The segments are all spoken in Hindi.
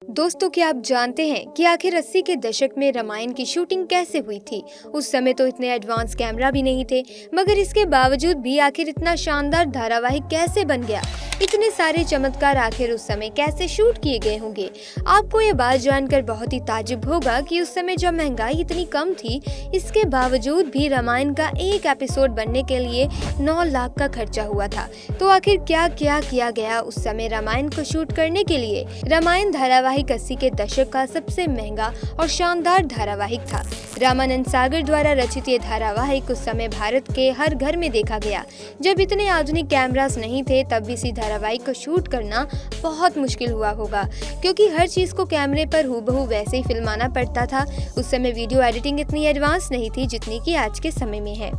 दोस्तों, क्या आप जानते हैं कि आखिर 80 के दशक में रामायण की शूटिंग कैसे हुई थी। उस समय तो इतने एडवांस कैमरा भी नहीं थे, मगर इसके बावजूद भी आखिर इतना शानदार धारावाहिक कैसे बन गया। इतने सारे चमत्कार आखिर उस समय कैसे शूट किए गए होंगे। आपको ये बात जानकर बहुत ही ताज्जुब होगा कि उस समय जब महंगाई इतनी कम थी, इसके बावजूद भी रामायण का एक एपिसोड बनने के लिए 9 लाख का खर्चा हुआ था। तो आखिर क्या क्या किया गया उस समय रामायण को शूट करने के लिए। रामायण धारावाहिक 80 के दशक का सबसे महंगा और शानदार धारावाहिक था। रामानंद सागर द्वारा रचित ये धारावाहिक उस समय भारत के हर घर में देखा गया। जब इतने आधुनिक कैमरास नहीं थे, तब भी इसी धारावाहिक को शूट करना बहुत मुश्किल हुआ होगा, क्योंकि हर चीज को कैमरे पर हूबहू वैसे ही फिल्माना पड़ता था। उस समय वीडियो एडिटिंग इतनी एडवांस नहीं थी जितनी कि आज के समय में है।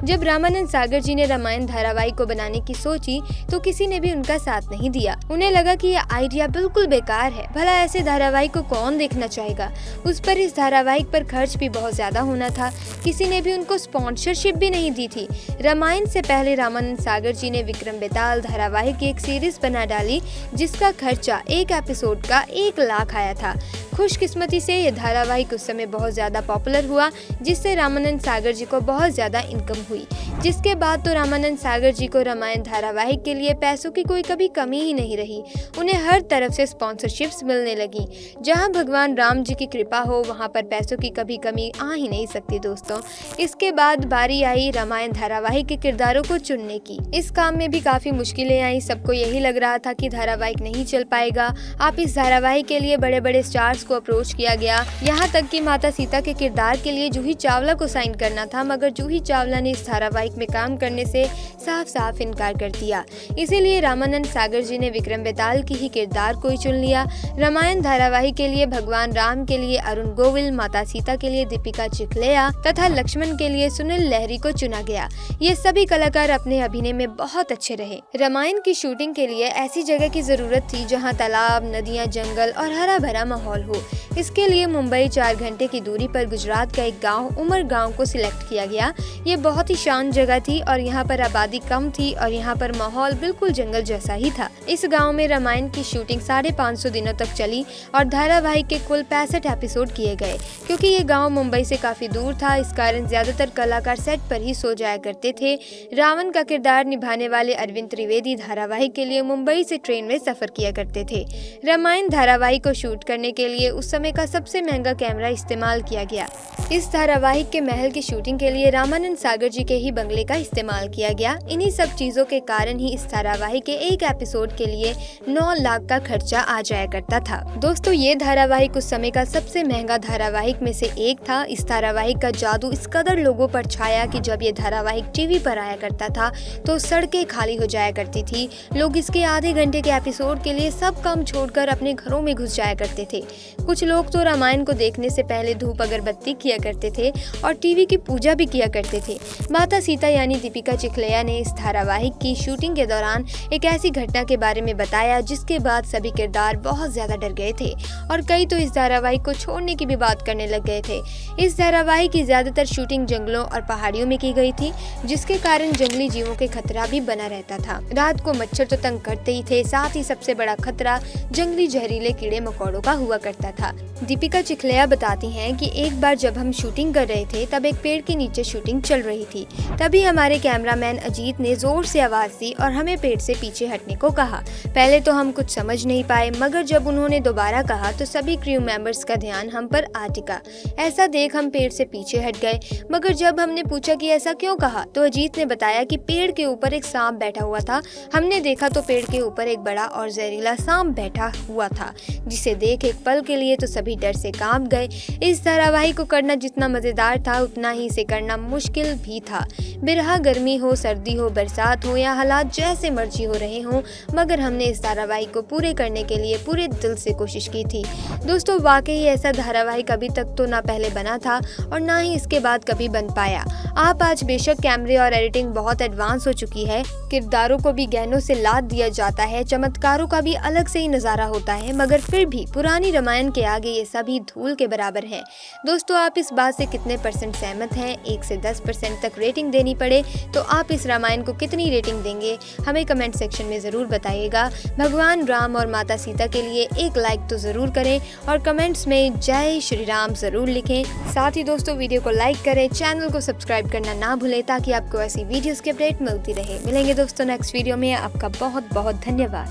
जब रामानंद सागर जी ने रामायण धारावाहिक को बनाने की सोची, तो किसी ने भी उनका साथ नहीं दिया। उन्हें लगा कि यह आइडिया बिल्कुल बेकार है, भला ऐसे धारावाहिक को कौन देखना चाहेगा। उस पर इस धारावाहिक पर खर्च भी बहुत ज्यादा होना था। किसी ने भी उनको स्पॉन्सरशिप भी नहीं दी थी। रामायण से पहले रामानंद सागर जी ने विक्रम बेताल धारावाहिक की एक सीरीज बना डाली, जिसका खर्चा एक एपिसोड का 1 लाख आया था। खुशकिस्मती से यह धारावाहिक उस समय बहुत ज्यादा पॉपुलर हुआ, जिससे रामानंद सागर जी को बहुत ज्यादा इनकम हुई। जिसके बाद तो रामानंद सागर जी को रामायण धारावाहिक के लिए पैसों की कोई कभी कमी ही नहीं रही। उन्हें हर तरफ से स्पॉन्सरशिप्स मिलने लगी। जहां भगवान राम जी की कृपा हो, वहां पर पैसों की कभी कमी आ ही नहीं सकती दोस्तों। इसके बाद बारी आई रामायण धारावाहिक के किरदारों को चुनने की। इस काम में भी काफी मुश्किलें आई। सबको यही लग रहा था कि धारावाहिक नहीं चल पाएगा। आप इस धारावाहिक के लिए बड़े बड़े स्टार्स को अप्रोच किया गया, यहाँ तक कि माता सीता के किरदार के लिए जूही चावला को साइन करना था, मगर जूही चावला ने इस धारावाहिक में काम करने से साफ साफ इनकार कर दिया। इसीलिए रामानंद सागर जी ने विक्रम बेताल की ही किरदार को ही चुन लिया। रामायण धारावाहिक के लिए भगवान राम के लिए अरुण गोविल, माता सीता के लिए दीपिका चिखलेया तथा लक्ष्मण के लिए सुनील लहरी को चुना गया। ये सभी कलाकार अपने अभिनय में बहुत अच्छे रहे। रामायण की शूटिंग के लिए ऐसी जगह की जरूरत थी जहाँ तालाब, नदियाँ, जंगल और हरा भरा माहौल हो। इसके लिए मुंबई 4 घंटे की दूरी पर गुजरात का एक गाँव उमर गाँव को सिलेक्ट किया गया। ये बहुत ही शांत जगह थी और यहाँ पर आबादी कम थी और यहाँ पर माहौल बिल्कुल जंगल जैसा ही था। इस गांव में रामायण की शूटिंग 550 दिनों तक चली और धारावाहिक के कुल 65 एपिसोड किए गए। क्योंकि ये गांव मुंबई से काफी दूर था, इस कारण ज्यादातर कलाकार सेट पर ही सो जाया करते थे। रावण का किरदार निभाने वाले अरविंद त्रिवेदी धारावाहिक के लिए मुंबई से ट्रेन में सफर किया करते थे। रामायण धारावाहिक को शूट करने के लिए उस समय का सबसे महंगा कैमरा इस्तेमाल किया गया। इस धारावाहिक के महल की शूटिंग के लिए रामानंद सागर जी के ही बंगले का इस्तेमाल किया गया। इन्हीं सब चीजों के कारण ही इस धारावाहिक के एक एपिसोड के लिए 9 लाख का खर्चा आ जाया करता था। दोस्तों, ये धारावाहिक उस समय का सबसे महंगा धारावाहिक में से एक था। इस धारावाहिक का जादू इस कदर लोगों पर छाया कि जब ये धारावाहिक टीवी पर आया करता था तो सड़कें खाली हो जाया करती थी। लोग इसके आधे घंटे के एपिसोड के लिए सब काम छोड़कर अपने घरों में घुस जाया करते थे। कुछ लोग तो रामायण को देखने से पहले धूप अगरबत्ती किया करते थे और टीवी की पूजा भी किया करते थे। माता सीता यानी दीपिका चिखलेया ने इस धारावाहिक की शूटिंग के दौरान एक ऐसी घटना के बारे में बताया, जिसके बाद सभी किरदार बहुत ज्यादा डर गए थे और कई तो इस धारावाहिक को छोड़ने की भी बात करने लग गए थे। इस धारावाहिक की ज्यादातर शूटिंग जंगलों और पहाड़ियों में की गई थी, जिसके कारण जंगली जीवों के खतरा भी बना रहता था। रात को मच्छर तो तंग करते ही थे, साथ ही सबसे बड़ा खतरा जंगली जहरीले कीड़े मकोड़ों का हुआ करता था। दीपिका चिखलेया बताती हैं कि एक बार जब हम शूटिंग कर रहे थे, तब एक पेड़ के नीचे शूटिंग चल रही थी। तभी हमारे कैमरामैन अजीत ने जोर से आवाज दी और हमें पेड़ से पीछे हटने को कहा। पहले तो हम कुछ समझ नहीं पाए, मगर जब उन्होंने दोबारा कहा तो सभी क्रू मेंबर्स का ध्यान हम पर आ टिका। ऐसा देख हम पेड़ से पीछे हट गए, मगर जब हमने पूछा कि ऐसा क्यों कहा, तो अजीत ने बताया कि पेड़ के ऊपर एक सांप बैठा हुआ था। हमने देखा तो पेड़ के ऊपर एक बड़ा और जहरीला सांप बैठा हुआ था, जिसे देख एक पल के लिए तो सभी डर से कांप गए। इस धारावाहिक को करना जितना मजेदार था, उतना ही इसे करना मुश्किल भी था। बिरहा गर्मी हो, सर्दी हो, बरसात हो या हालात जैसे मर्जी हो रहे हों, मगर हमने इस धारावाहिक को पूरे करने के लिए पूरे दिल से कोशिश की थी। दोस्तों, वाकई ऐसा धारावाहिक अभी तक तो ना पहले बना था और ना ही इसके बाद कभी बन पाया। आप आज बेशक कैमरे और एडिटिंग बहुत एडवांस हो चुकी है, किरदारों को भी गहनों से लाद दिया जाता है, चमत्कारों का भी अलग से ही नजारा होता है, मगर फिर भी पुरानी रामायण के आगे आगे ये सभी धूल के बराबर हैं। दोस्तों, आप इस बात से कितने % सहमत हैं? 1 से 10% तक रेटिंग देनी पड़े तो आप इस रामायण को कितनी रेटिंग देंगे? हमें कमेंट सेक्शन में ज़रूर बताइएगा। भगवान राम और माता सीता के लिए एक लाइक तो ज़रूर करें और कमेंट्स में जय श्री राम ज़रूर लिखें। साथ ही दोस्तों, वीडियो को लाइक करें, चैनल को सब्सक्राइब करना ना भूलें ताकि आपको ऐसी वीडियोस की अपडेट मिलती रहे। मिलेंगे दोस्तों नेक्स्ट वीडियो में। आपका बहुत बहुत धन्यवाद।